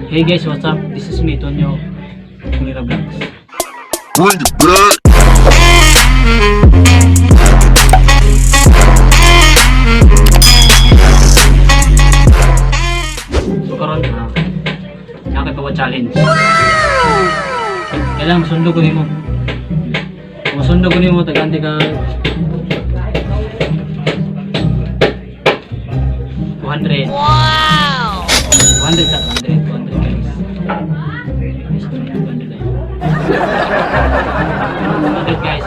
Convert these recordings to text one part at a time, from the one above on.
Hey guys, what's up? This is me, Tonyo Kulira Vlogs. Bring it back. So karon nakagawa challenge. Kailangan masundo ko nimo. Kung masundo ko nimo, taganti ka 200. Wow! 200 sa 200 guys. 200 guys.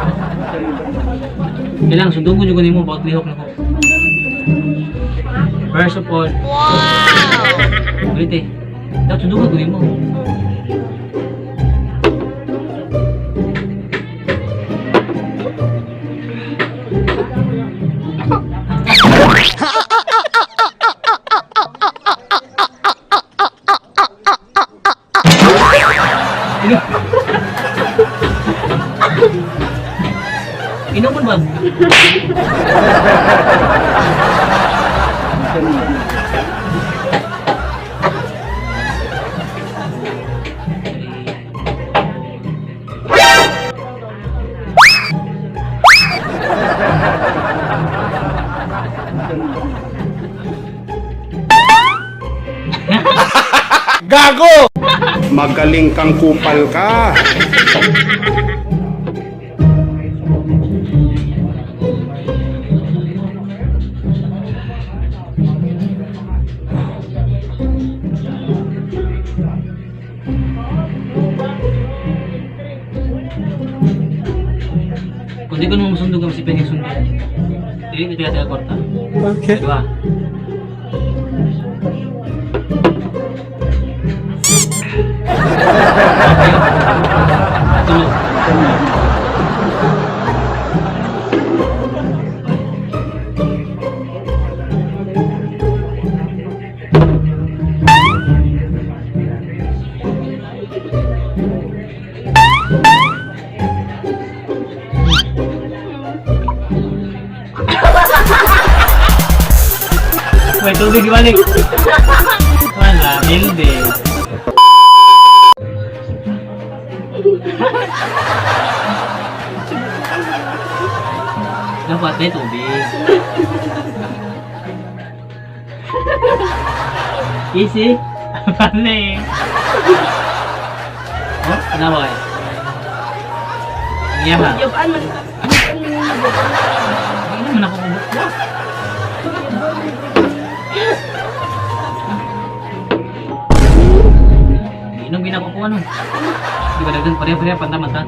Kailangan sundong ko nyo nimo bawat lihok na ko. First of all, wow! Ulit eh. Dapat sundong ko nimo. Inuman ba? Gago! Magaling kang kupal ka. Kung di ko naman masundog ang si Penny sundog, hindi kita kaya korta. Okay. Diba? Tulog. May tubig balik. Wala, hindi. Dapat may tubig. Easy. Paling. Oh, kenapa ya? Iya ba? Ini mana aku buka? Inom ginakukuha nun. Di ba dagdag pareha-pareha pantamata?